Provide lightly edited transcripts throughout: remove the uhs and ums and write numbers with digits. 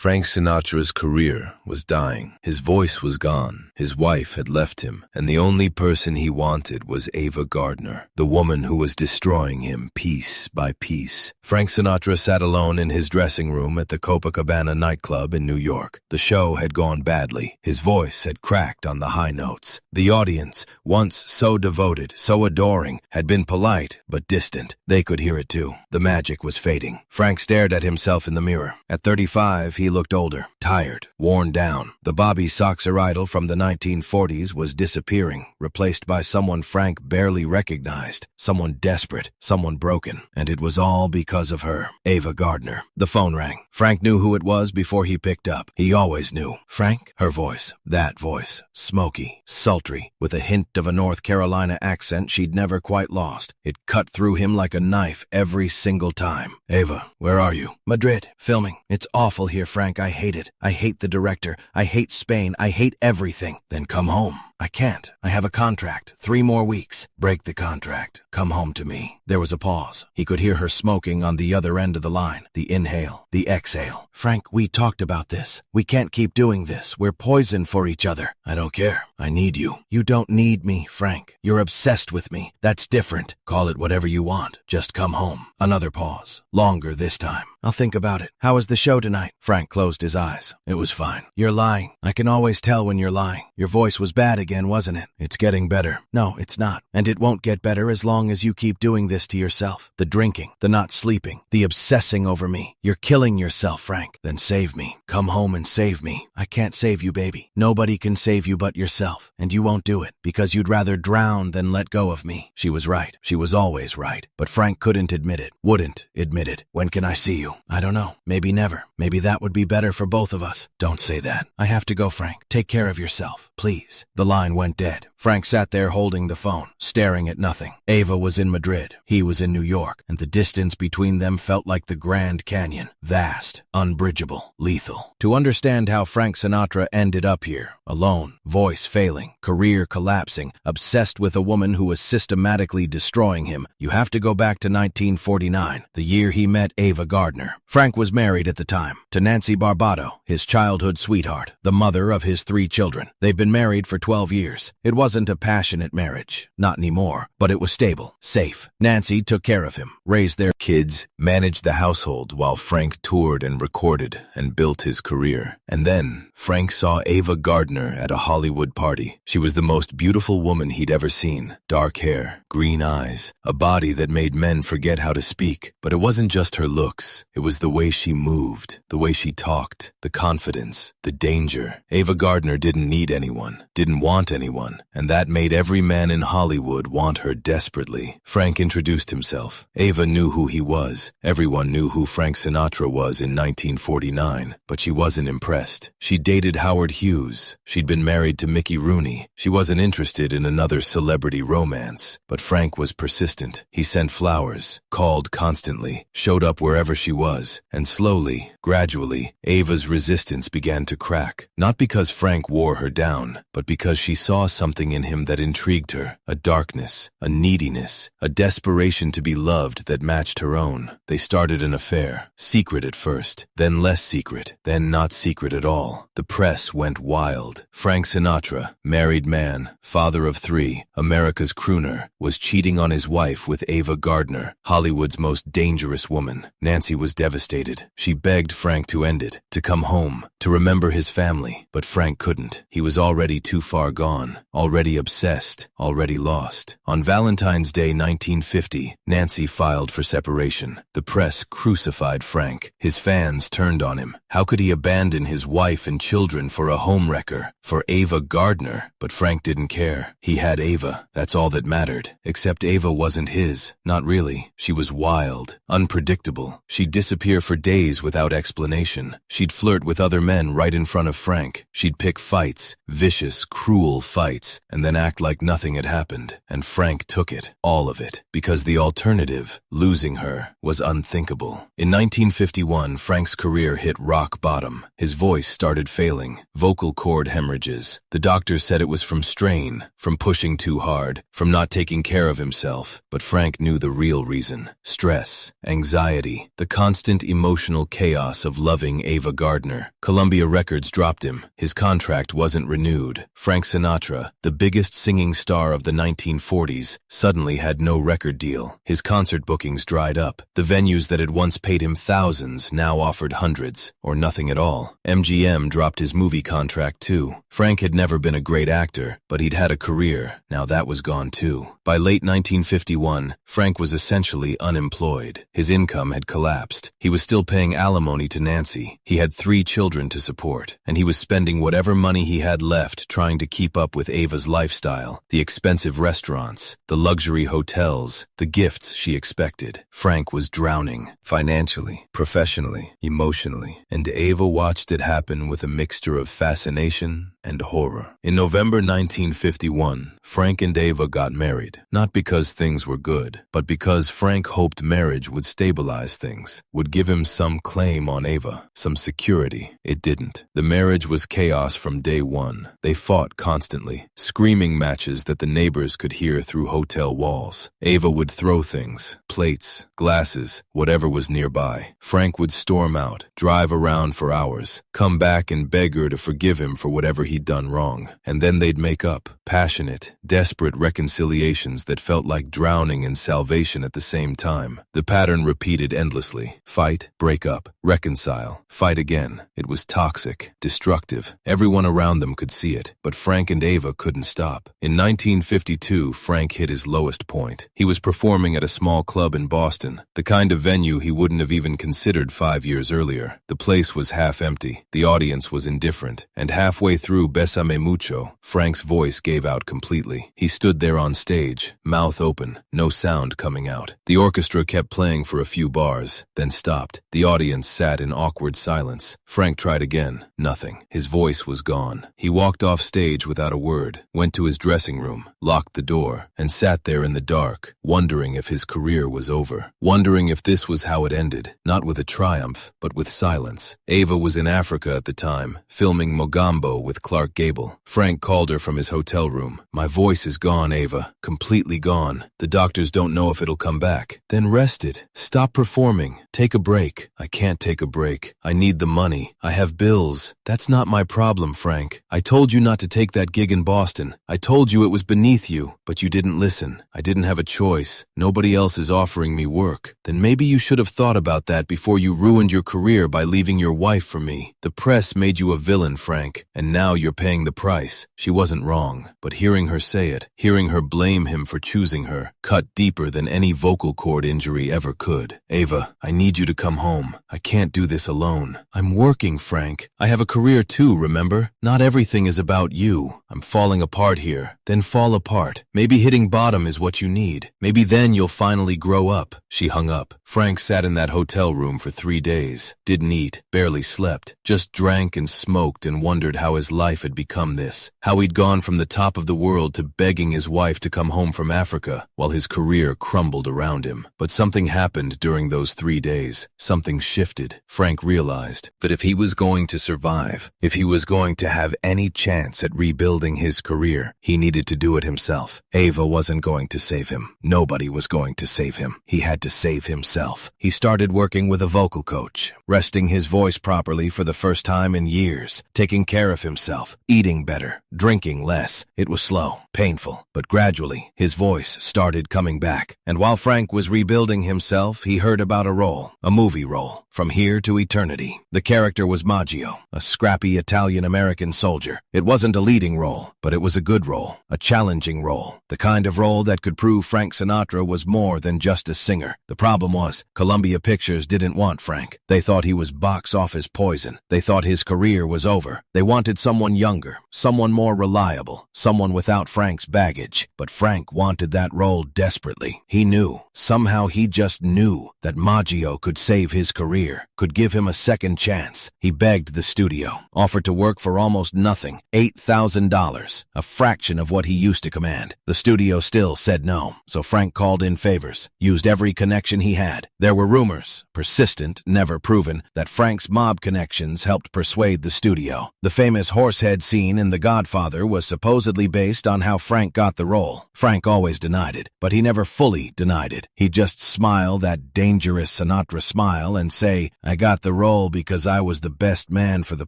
Frank Sinatra's career was dying. His voice was gone. His wife had left him, and the only person he wanted was Ava Gardner, the woman who was destroying him piece by piece. Frank Sinatra sat alone in his dressing room at the Copacabana nightclub in New York. The show had gone badly. His voice had cracked on the high notes. The audience, once so devoted, so adoring, had been polite but distant. They could hear it too. The magic was fading. Frank stared at himself in the mirror. At 35, he looked older, tired, worn down. The Bobby Soxer idol from the 1940s was disappearing, replaced by someone Frank barely recognized, someone desperate, someone broken. And it was all because of her, Ava Gardner. The phone rang. Frank knew who it was before he picked up. He always knew. Frank? Her voice. That voice. Smoky, sultry, with a hint of a North Carolina accent she'd never quite lost. It cut through him like a knife every single time. Ava, where are you? Madrid, filming. It's awful here, Frank. I hate it. I hate the director. I hate Spain. I hate everything. Then come home. I can't. I have a contract. 3 more weeks. Break the contract. Come home to me. There was a pause. He could hear her smoking on the other end of the line. The inhale. The exhale. Frank, we talked about this. We can't keep doing this. We're poison for each other. I don't care. I need you. You don't need me, Frank. You're obsessed with me. That's different. Call it whatever you want. Just come home. Another pause. Longer this time. I'll think about it. How was the show tonight? Frank closed his eyes. It was fine. You're lying. I can always tell when you're lying. Your voice was bad again, wasn't it? It's getting better. No, it's not. And it won't get better as long as you keep doing this to yourself. The drinking, the not sleeping, the obsessing over me. You're killing yourself, Frank. Then save me. Come home and save me. I can't save you, baby. Nobody can save you but yourself. And you won't do it because you'd rather drown than let go of me. She was right. She was always right. But Frank couldn't admit it. Wouldn't admit it. When can I see you? I don't know. Maybe never. Maybe that would be better for both of us. Don't say that. I have to go, Frank. Take care of yourself. Please. The line went dead. Frank sat there holding the phone, staring at nothing. Ava was in Madrid. He was in New York, and the distance between them felt like the Grand Canyon. Vast, unbridgeable, lethal. To understand how Frank Sinatra ended up here, alone, voice failing, career collapsing, obsessed with a woman who was systematically destroying him, you have to go back to 1949, the year he met Ava Gardner. Frank was married at the time to Nancy Barbado, his childhood sweetheart, the mother of his 3 children. They've been married for 12 years. It wasn't a passionate marriage, not anymore, but it was stable, safe. Nancy took care of him, raised their kids, managed the household while Frank toured and recorded and built his career. And then Frank saw Ava Gardner at a Hollywood party. She was the most beautiful woman he'd ever seen. Dark hair, green eyes, a body that made men forget how to speak. But it wasn't just her looks. It was the way she moved, the way she talked, the confidence, the danger. Ava Gardner didn't need anyone, didn't want anyone, and that made every man in Hollywood want her desperately. Frank introduced himself. Ava knew who he was. Everyone knew who Frank Sinatra was in 1949, but she wasn't impressed. She dated Howard Hughes. She'd been married to Mickey Rooney. She wasn't interested in another celebrity romance. But Frank was persistent. He sent flowers, called constantly, showed up wherever she was, and slowly, gradually, Ava's resistance began to crack. Not because Frank wore her down, but because she saw something in him that intrigued her, a darkness, a neediness, a desperation to be loved that matched her own. They started an affair, secret at first, then less secret, then not secret at all. The press went wild. Frank Sinatra, married man, father of 3, America's crooner, was cheating on his wife with Ava Gardner, Hollywood's most dangerous woman. Nancy was devastated. She begged Frank to end it, to come home, to remember his family, but Frank couldn't. He was already too far gone, already obsessed, already lost. On Valentine's Day 1950, Nancy filed for separation. The press crucified Frank. His fans turned on him. How could he abandon his wife and children for a homewrecker, for Ava Gardner? But Frank didn't care. He had Ava. That's all that mattered. Except Ava wasn't his. Not really. She was wild, unpredictable. She'd disappear for days without explanation. She'd flirt with other men men right in front of Frank. She'd pick fights, vicious, cruel fights, and then act like nothing had happened. And Frank took it, all of it, because the alternative, losing her, was unthinkable. In 1951, Frank's career hit rock bottom. His voice started failing, vocal cord hemorrhages. The doctors said it was from strain, from pushing too hard, from not taking care of himself. But Frank knew the real reason: stress, anxiety, the constant emotional chaos of loving Ava Gardner. Columbia Records dropped him. His contract wasn't renewed. Frank Sinatra, the biggest singing star of the 1940s, suddenly had no record deal. His concert bookings dried up. The venues that had once paid him thousands now offered hundreds, or nothing at all. MGM dropped his movie contract too. Frank had never been a great actor, but he'd had a career. Now that was gone too. By late 1951, Frank was essentially unemployed. His income had collapsed. He was still paying alimony to Nancy. He had 3 children to support, and he was spending whatever money he had left trying to keep up with Ava's lifestyle, the expensive restaurants, the luxury hotels, the gifts she expected. Frank was drowning, financially, professionally, emotionally, and Ava watched it happen with a mixture of fascination and horror. In November 1951, Frank and Ava got married, not because things were good, but because Frank hoped marriage would stabilize things, would give him some claim on Ava, some security. It didn't. The marriage was chaos from day one. They fought constantly, screaming matches that the neighbors could hear through hotel walls. Ava would throw things, plates, glasses, whatever was nearby. Frank would storm out, drive around for hours, come back and beg her to forgive him for whatever he'd done wrong. And then they'd make up, passionate, desperate reconciliations that felt like drowning and salvation at the same time. The pattern repeated endlessly. Fight, break up, reconcile, fight again. It was toxic, destructive. Everyone around them could see it, but Frank and Ava couldn't stop. In 1952, Frank hit his lowest point. He was performing at a small club in Boston, the kind of venue he wouldn't have even considered 5 years earlier. The place was half empty. The audience was indifferent, and halfway through Bésame Mucho, Frank's voice gave out completely. He stood there on stage, mouth open, no sound coming out. The orchestra kept playing for a few bars, then stopped. The audience sat in awkward silence. Frank tried again. Nothing. His voice was gone. He walked off stage without a word, went to his dressing room, locked the door, and sat there in the dark, wondering if his career was over, wondering if this was how it ended, not with a triumph, but with silence. Ava was in Africa at the time, filming Mogambo with Clark Gable. Frank called her from his hotel room. "My voice is gone, Ava. Completely gone. The doctors don't know if it'll come back." "Then rest it. Stop performing. Take a break." "I can't take a break. I need the money. I have bills." "That's not my problem, Frank. I told you not to take that gig in Boston. I told you it was beneath you, but you didn't listen. I didn't have a choice. Nobody else is offering me work." "Then maybe you should have thought about that before you ruined your career by leaving your wife for me. The press made you a villain, Frank, and now you're paying the price." She wasn't wrong, but hearing her say it, hearing her blame him for choosing her, cut deeper than any vocal cord injury ever could. "Ava, I need you to come home. I can't do this alone." "I'm working, Frank. I have a career too, remember? Not everything is about you. I'm falling apart here." "Then fall apart. Maybe hitting bottom is what you need. Maybe then you'll finally grow up." She hung up. Frank sat in that hotel room for 3 days. Didn't eat, barely slept, just drank and smoked and wondered how his life had become this. How he'd gone from the top of the world to begging his wife to come home from Africa while his career crumbled around him. But something happened during those 3 days. Something shifted. Frank realized that if he was going to survive, if he was going to have any chance at rebuilding his career, he needed to do it himself. Ava wasn't going to save him. Nobody was going to save him. He had to save himself. He started working with a vocal coach, resting his voice properly for the first time in years, taking care of himself, eating better, drinking less. It was slow, painful, but gradually his voice started coming back. And while Frank was rebuilding himself, he heard about a role, a movie role, From Here to Eternity. The character was Maggio, a scrappy Italian-American soldier. It wasn't a leading role, but it was a good role, a challenging role, the kind of role that could prove Frank Sinatra was more than just a singer. The problem was, Columbia Pictures didn't want Frank. They thought he was box office poison. They thought his career was over. They wanted someone younger, someone more reliable, someone without Frank's baggage. But Frank wanted that role desperately. He knew, somehow he just knew, that Maggio could save his career. career, could give him a second chance. He begged the studio, offered to work for almost nothing, $8,000, a fraction of what he used to command. The studio still said no, so Frank called in favors, used every connection he had. There were rumors, persistent, never proven, that Frank's mob connections helped persuade the studio. The famous horsehead scene in The Godfather was supposedly based on how Frank got the role. Frank always denied it, but he never fully denied it. He'd just smile that dangerous Sinatra smile and say, "I got the role because I was the best man for the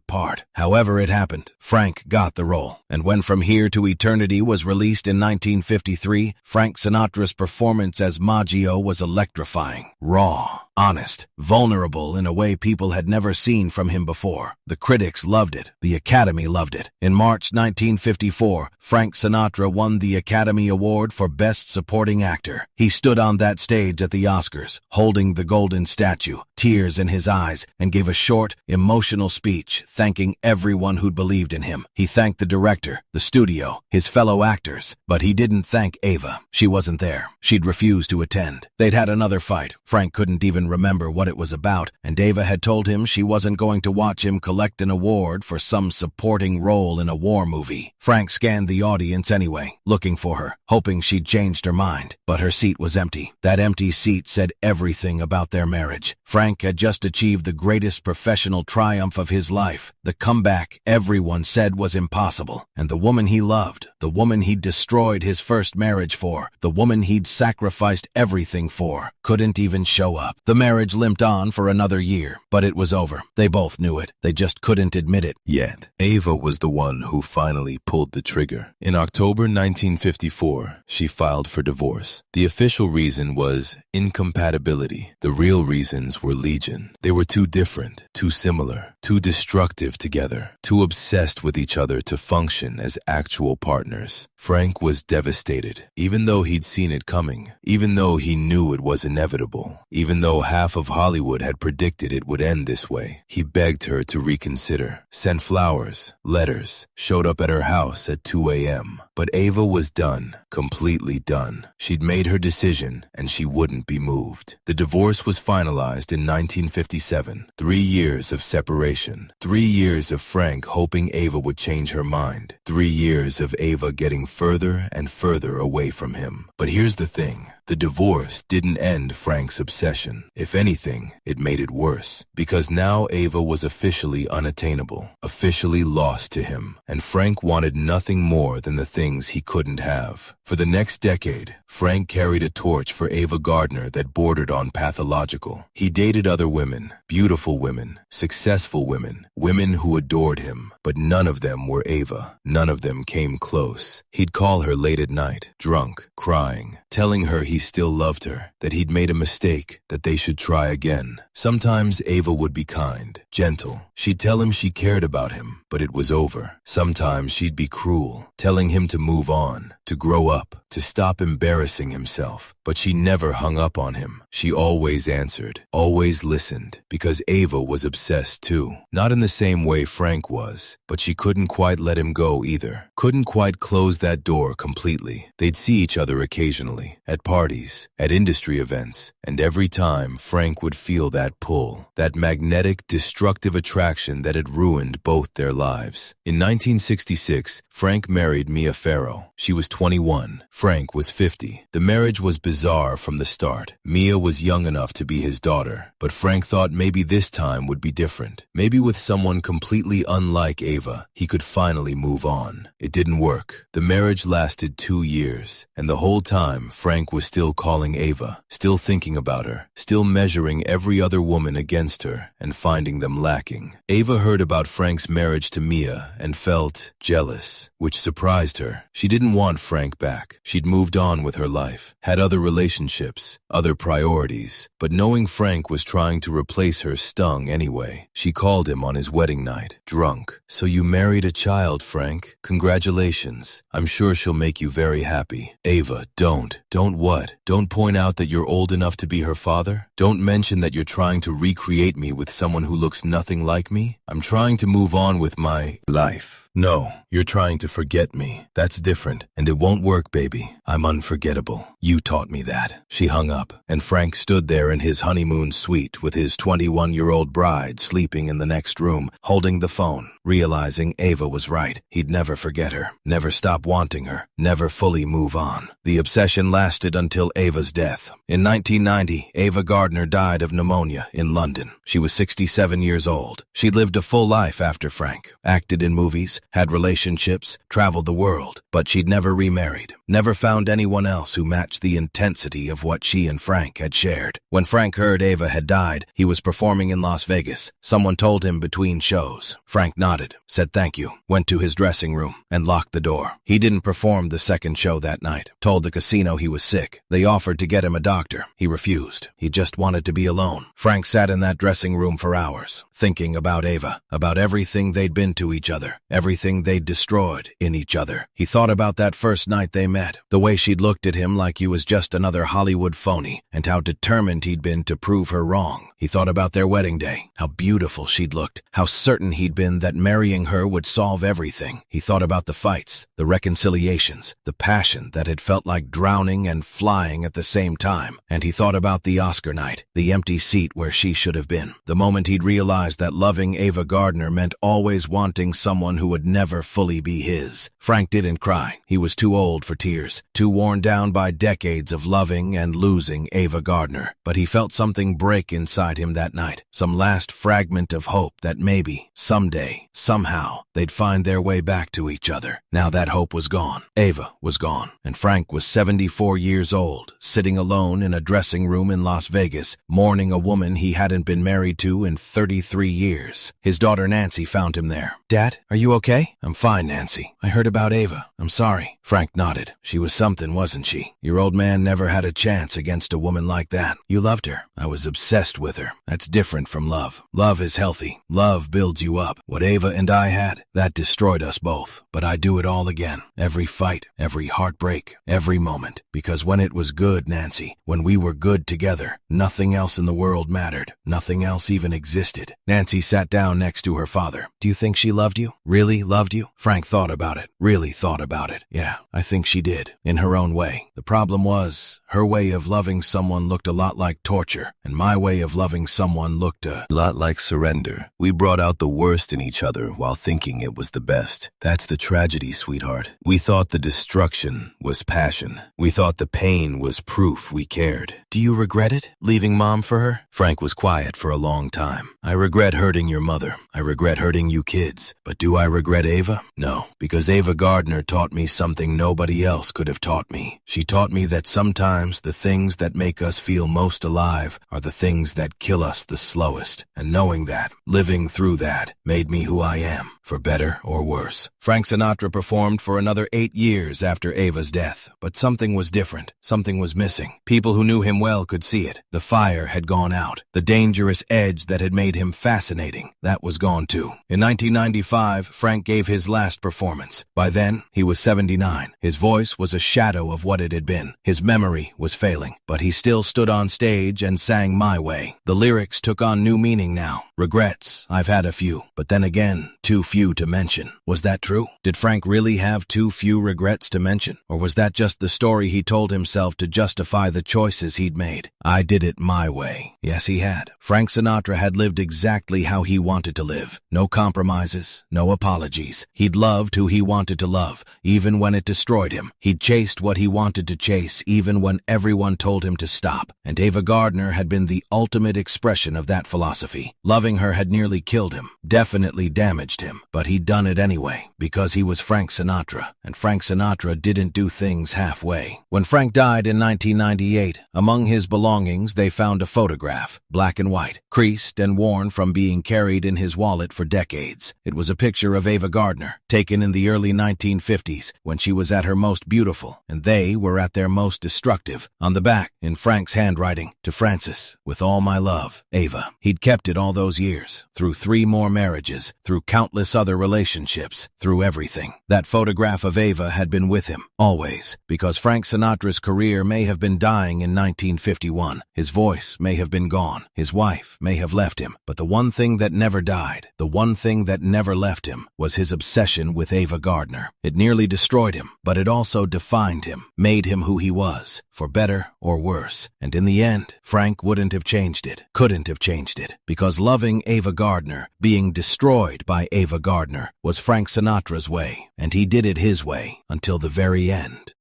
part." However it happened, Frank got the role. And when From Here to Eternity was released in 1953, Frank Sinatra's performance as Maggio was electrifying, raw, honest, vulnerable in a way people had never seen from him before. The critics loved it. The Academy loved it. In March 1954, Frank Sinatra won the Academy Award for Best Supporting Actor. He stood on that stage at the Oscars, holding the golden statue, tears in his eyes, and gave a short, emotional speech thanking everyone who'd believed in him. He thanked the director, the studio, his fellow actors, but he didn't thank Ava. She wasn't there. She'd refused to attend. They'd had another fight. Frank couldn't even remember what it was about, and Ava had told him she wasn't going to watch him collect an award for some supporting role in a war movie. Frank scanned the audience anyway, looking for her, hoping she'd changed her mind, but her seat was empty. That empty seat said everything about their marriage. Frank had just achieved the greatest professional triumph of his life, the comeback everyone said was impossible, and the woman he loved, the woman he'd destroyed his first marriage for, the woman he'd sacrificed everything for, couldn't even show up. The marriage limped on for another year, but it was over. They both knew it. They just couldn't admit it yet. Ava was the one who finally pulled the trigger. In October 1954, she filed for divorce. The official reason was incompatibility. The real reasons were legion. They were too different, too similar, too destructive together, too obsessed with each other to function as actual partners. Frank was devastated, even though he'd seen it coming, even though he knew it was inevitable, even though half of Hollywood had predicted it would end this way. He begged her to reconsider, sent flowers, letters, showed up at her house at 2 a.m. But Ava was done, completely done. She'd made her decision, and she wouldn't be moved. The divorce was finalized in 1957. 3 years of separation. 3 years of Frank hoping Ava would change her mind. 3 years of Ava getting further and further away from him. But here's the thing. The divorce didn't end Frank's obsession. If anything, it made it worse. Because now Ava was officially unattainable, officially lost to him. And Frank wanted nothing more than the things he couldn't have. For the next decade, Frank carried a torch for Ava Gardner that bordered on pathological. He dated other women, beautiful women, successful women, women who adored him, but none of them were Ava. None of them came close. He'd call her late at night, drunk, crying, telling her he still loved her, that he'd made a mistake, that they should try again. Sometimes Ava would be kind, gentle. She'd tell him she cared about him, but it was over. Sometimes she'd be cruel, telling him to move on, to grow up, to stop embarrassing himself. But she never hung up on him. She always answered, always listened, because Ava was obsessed too. Not in the same way Frank was, but she couldn't quite let him go either. Couldn't quite close that door completely. They'd see each other occasionally, at parties, at industry events, and every time Frank would feel that pull, that magnetic, destructive attraction that had ruined both their lives. In 1966, Frank married Mia Farrow. She was 21. Frank was 50. The marriage was bizarre from the start. Mia was young enough to be his daughter, but Frank thought maybe this time would be different. Maybe with someone completely unlike Ava, he could finally move on. It didn't work. The marriage lasted 2 years, and the whole time Frank was still calling Ava, still thinking about her, still measuring every other woman against her and finding them lacking. Ava heard about Frank's marriage to Mia and felt jealous, which surprised her. She didn't want Frank back. She'd moved on with her life, had other relationships, other priorities, but knowing Frank was trying to replace her stung anyway. She called him on his wedding night, drunk. "So you married a child, Frank. Congratulations. I'm sure she'll make you very happy." "Ava, don't. Don't what? Don't point out that you're old enough to be her father? Don't mention that you're trying to recreate me with someone who looks nothing like me? I'm trying to move on with my life. No, you're trying to forget me. That's different, and it won't work, baby. I'm unforgettable. You taught me that. She hung up, and Frank stood there in his honeymoon suite with his 21-year-old bride sleeping in the next room, holding the phone, realizing Ava was right. He'd never forget her, never stop wanting her, never fully move on. The obsession lasted until Ava's death. In 1990, Ava Gardner died of pneumonia in London. She was 67 years old. She lived a full life after Frank, acted in movies, had relationships, traveled the world, but she'd never remarried, never found anyone else who matched the intensity of what she and Frank had shared. When Frank heard Ava had died, he was performing in Las Vegas. Someone told him between shows. Frank nodded, said thank you, went to his dressing room, and locked the door. He didn't perform the second show that night, told the casino he was sick. They offered to get him a doctor. He refused. He just wanted to be alone. Frank sat in that dressing room for hours, thinking about Ava, about everything they'd been to each other, everything they'd destroyed in each other. He thought about that first night they met, the way she'd looked at him like he was just another Hollywood phony, and how determined he'd been to prove her wrong. He thought about their wedding day, how beautiful she'd looked, how certain he'd been that marrying her would solve everything. He thought about the fights, the reconciliations, the passion that had felt like drowning and flying at the same time. And he thought about the Oscar night, the empty seat where she should have been. The moment he'd realized that loving Ava Gardner meant always wanting someone who would never fully be his. Frank didn't cry. He was too old for tears, too worn down by decades of loving and losing Ava Gardner. But he felt something break inside him that night, some last fragment of hope that maybe, someday, somehow, they'd find their way back to each other. Now that hope was gone. Ava was gone, and Frank was 74 years old, sitting alone in a dressing room in Las Vegas, mourning a woman he hadn't been married to in 33 years. His daughter Nancy found him there. "Dad, are you okay?" "I'm fine, Nancy. I heard about Ava. I'm sorry." Frank nodded. "She was something, wasn't she? Your old man never had a chance against a woman like that. You loved her." "I was obsessed with her. That's different from love. Love is healthy. Love builds you up. What Ava and I had, that destroyed us both. But I'd do it all again. Every fight, every heartbreak, every moment. Because when it was good, Nancy, when we were good together, nothing else in the world mattered. Nothing else even existed." Nancy sat down next to her father. "Do you think she loved you? Really loved you?" Frank thought about it. Really thought about it. "Yeah, I think she did. In her own way. The problem was, her way of loving someone looked a lot like torture, and my way of loving someone looked a lot like surrender. We brought out the worst in each other while thinking it was the best. That's the tragedy, sweetheart. We thought the destruction was passion. We thought the pain was proof we cared." "Do you regret it, leaving Mom for her?" Frank was quiet for a long time. "I regret hurting your mother. I regret hurting you kids. But do I regret Ava? No, because Ava Gardner taught me something nobody else could have taught me. She taught me that sometimes the things that make us feel most alive are the things that kill us the slowest. And knowing that, living through that, made me who I am, for better or worse." Frank Sinatra performed for another 8 years after Ava's death. But something was different. Something was missing. People who knew him well could see it. The fire had gone out. The dangerous edge that had made him fascinating, that was gone too. In 1995, Frank gave his last performance. By then, he was 79. His voice was a shadow of what it had been. His memory was failing. But he still stood on stage and sang My Way. The lyrics took on new meaning now. "Regrets, I've had a few. But then again, too few to mention." Was that true? Did Frank really have too few regrets to mention? Or was that just the story he told himself to justify the choices he'd made? I did it my way. Yes, he had. Frank Sinatra had lived exactly how he wanted to live. No compromises, no apologies. He'd loved who he wanted to love, even when it destroyed him. He'd chased what he wanted to chase, even when everyone told him to stop. And Ava Gardner had been the ultimate expression of that philosophy. Loving her had nearly killed him, definitely damaged him. But he'd done it anyway, because he was Frank Sinatra, and Frank Sinatra didn't do things halfway. When Frank died in 1998, among his belongings they found a photograph, black and white, creased and worn from being carried in his wallet for decades. It was a picture of Ava Gardner, taken in the early 1950s, when she was at her most beautiful, and they were at their most destructive. On the back, in Frank's handwriting, "To Francis, with all my love, Ava." He'd kept it all those years, through 3 more marriages, through countless other other relationships, through everything. That photograph of Ava had been with him, always, because Frank Sinatra's career may have been dying in 1951. His voice may have been gone. His wife may have left him. But the one thing that never died, the one thing that never left him, was his obsession with Ava Gardner. It nearly destroyed him, but it also defined him, made him who he was, for better or worse. And in the end, Frank wouldn't have changed it, couldn't have changed it, because loving Ava Gardner, being destroyed by Ava Gardner, was Frank Sinatra's way, and he did it his way until the very end.